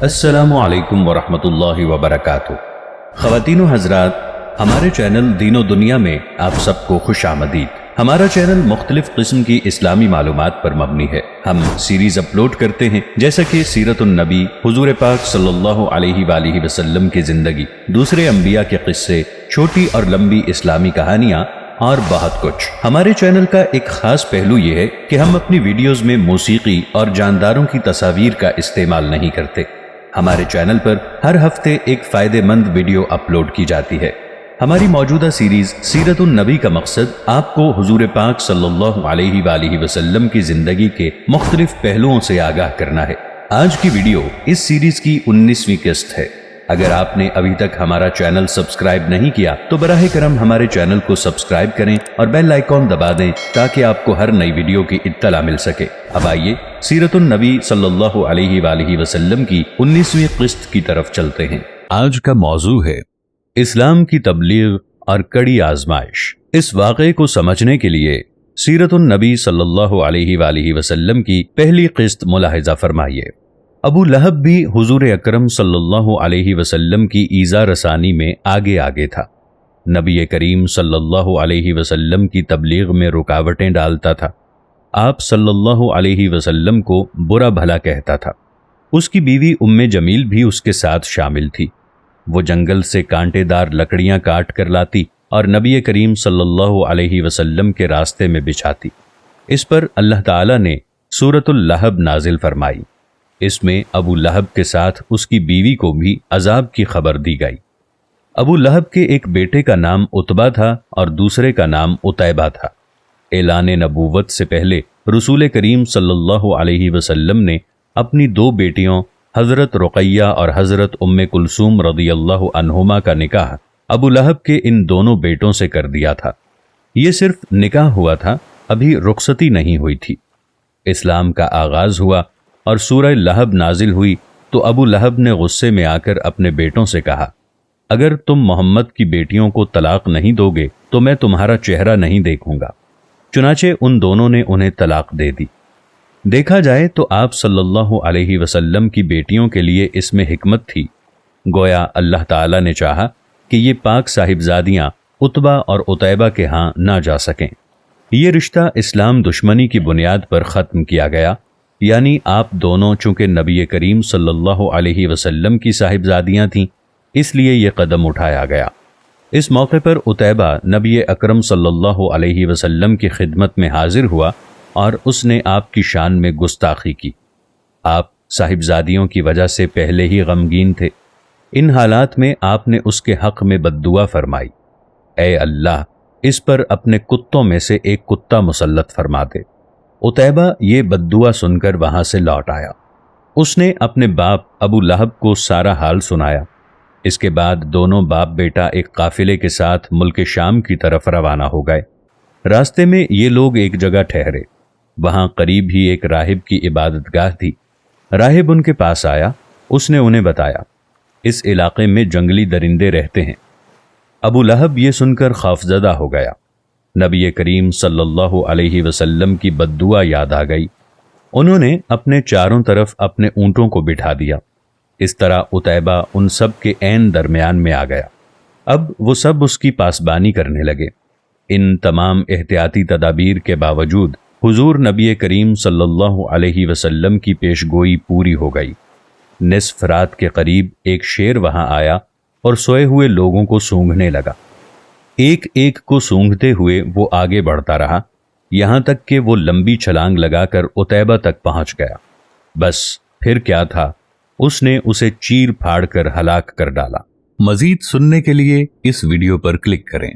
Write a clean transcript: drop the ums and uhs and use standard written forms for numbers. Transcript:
अस्सलामु अलैकुम वरहमतुल्लाहि वबरकातुह। ख़वातीन व हज़रात, हमारे चैनल दीनो दुनिया में आप सबको खुश आमदीद। हमारा चैनल मुख्तलिफ किस्म की इस्लामी मालूमात पर मबनी है। हम सीरीज अपलोड करते हैं जैसा कि सीरतुन नबी, हुजूर पाक सल्लल्लाहु अलैहि वसल्लम की जिंदगी, दूसरे अंबिया के किस्से, छोटी और लंबी इस्लामी कहानियाँ और बहुत कुछ। हमारे चैनल का एक खास पहलू ये है कि हम अपनी वीडियोस में मौसीकी और जानदारों की तस्वीर का इस्तेमाल नहीं करते। हमारे चैनल पर हर हफ्ते एक फायदेमंद वीडियो अपलोड की जाती है। हमारी मौजूदा सीरीज सीरतुन नबी का मकसद आपको हुजूर पाक सल्लल्लाहु अलैहि वसल्लम की जिंदगी के मुख्तलिफ पहलुओं से आगाह करना है। आज की वीडियो इस सीरीज की 19वीं किस्त है। अगर आपने अभी तक हमारा चैनल सब्सक्राइब नहीं किया तो बराह करम हमारे चैनल को सब्सक्राइब करें और बेल आइकॉन दबा दें ताकि आपको हर नई वीडियो की इत्तला मिल सके। अब आइए सीरतुन नबी सल्लल्लाहु अलैहि वसल्लम की 19वीं किस्त की तरफ चलते हैं। आज का मौजू है इस्लाम की तबलीग और कड़ी आजमाइश। इस वाक़े को समझने के लिए सीरतुन नबी सल्लल्लाहु अलैहि वसल्लम की पहली किस्त मुलाहिजा फरमाइए। अबू लहब भी हुजूर अकरम सल्लल्लाहु अलैहि वसल्लम की ईज़ा रसानी में आगे आगे था। नबी करीम सल्लल्लाहु अलैहि वसल्लम की तबलीग में रुकावटें डालता था। आप सल्लल्लाहु अलैहि वसल्लम को बुरा भला कहता था। उसकी बीवी उम्मे जमील भी उसके साथ शामिल थी। वो जंगल से कांटेदार लकड़ियां काट कर लाती और नबी करीम सल्लल्लाहु अलैहि वसल्लम के रास्ते में बिछाती। इस पर अल्लाह ताला ने सूरतुल लहब नाजिल फरमाई। इसमें अबू लहब के साथ उसकी बीवी को भी अजाब की खबर दी गई। अबू लहब के एक बेटे का नाम उतबा था और दूसरे का नाम उतैबा था। ऐलान नबूवत से पहले रसूल करीम सल्लल्लाहु अलैहि वसल्लम ने अपनी दो बेटियों हज़रत रुक़ैया और हज़रत उम्मे कुलसूम रज़ियल्लाहु अन्हुमा का निकाह अबू लहब के इन दोनों बेटों से कर दिया था। ये सिर्फ निकाह हुआ था, अभी रुखसती नहीं हुई थी। इस्लाम का आगाज हुआ और सूरह लहब नाजिल हुई तो अबू लहब ने गुस्से में आकर अपने बेटों से कहा, अगर तुम मोहम्मद की बेटियों को तलाक नहीं दोगे तो मैं तुम्हारा चेहरा नहीं देखूंगा। चुनाचे उन दोनों ने उन्हें तलाक दे दी। देखा जाए तो आप सल्लल्लाहु अलैहि वसल्लम की बेटियों के लिए इसमें हिकमत थी। गोया अल्लाह ताला ने चाहा कि ये पाक साहिबजादियां उतबा और उतैबा के यहाँ ना जा सकें। ये रिश्ता इस्लाम दुश्मनी की बुनियाद पर ख़त्म किया गया, यानी आप दोनों चूंकि नबी करीम सल्लल्लाहु अलैहि वसल्लम की साहिबजादियां थीं, इसलिए ये कदम उठाया गया। इस मौके पर उतैबा नबी अकरम सल्लल्लाहु अलैहि वसल्लम की खिदमत में हाजिर हुआ और उसने आपकी शान में गुस्ताखी की। आप साहिबजादियों की वजह से पहले ही गमगीन थे। इन हालात में आपने उसके हक में बद्दुआ फरमाई, ऐ अल्लाह, इस पर अपने कुत्तों में से एक कुत्ता मुसल्लत फरमा दे। उतैबा ये बद्दुआ सुनकर वहां से लौट आया। उसने अपने बाप अबू लहब को सारा हाल सुनाया। इसके बाद दोनों बाप बेटा एक काफिले के साथ मुल्क शाम की तरफ रवाना हो गए। रास्ते में ये लोग एक जगह ठहरे। वहां करीब ही एक राहिब की इबादतगाह थी। राहिब उनके पास आया। उसने उन्हें बताया, इस इलाके में जंगली दरिंदे रहते हैं। अबू लहब ये सुनकर खौफजदा हो गया। नबी करीम सल्लल्लाहु अलैहि वसल्लम की बद्दुआ याद आ गई। उन्होंने अपने चारों तरफ अपने ऊंटों को बिठा दिया। इस तरह उतैबा उन सब के ऐन दरमियान में आ गया। अब वो सब उसकी पासबानी करने लगे। इन तमाम एहतियाती तदाबीर के बावजूद हुजूर नबी करीम सल्लल्लाहु अलैहि वसल्लम की पेशगोई पूरी हो गई। निस्फ रात के करीब एक शेर वहां आया और सोए हुए लोगों को सूंघने लगा। एक एक को सूंघते हुए वो आगे बढ़ता रहा, यहां तक कि वो लंबी छलांग लगाकर उतैबा तक पहुंच गया। बस फिर क्या था, उसने उसे चीर फाड़ कर हलाक कर डाला। मजीद सुनने के लिए इस वीडियो पर क्लिक करें।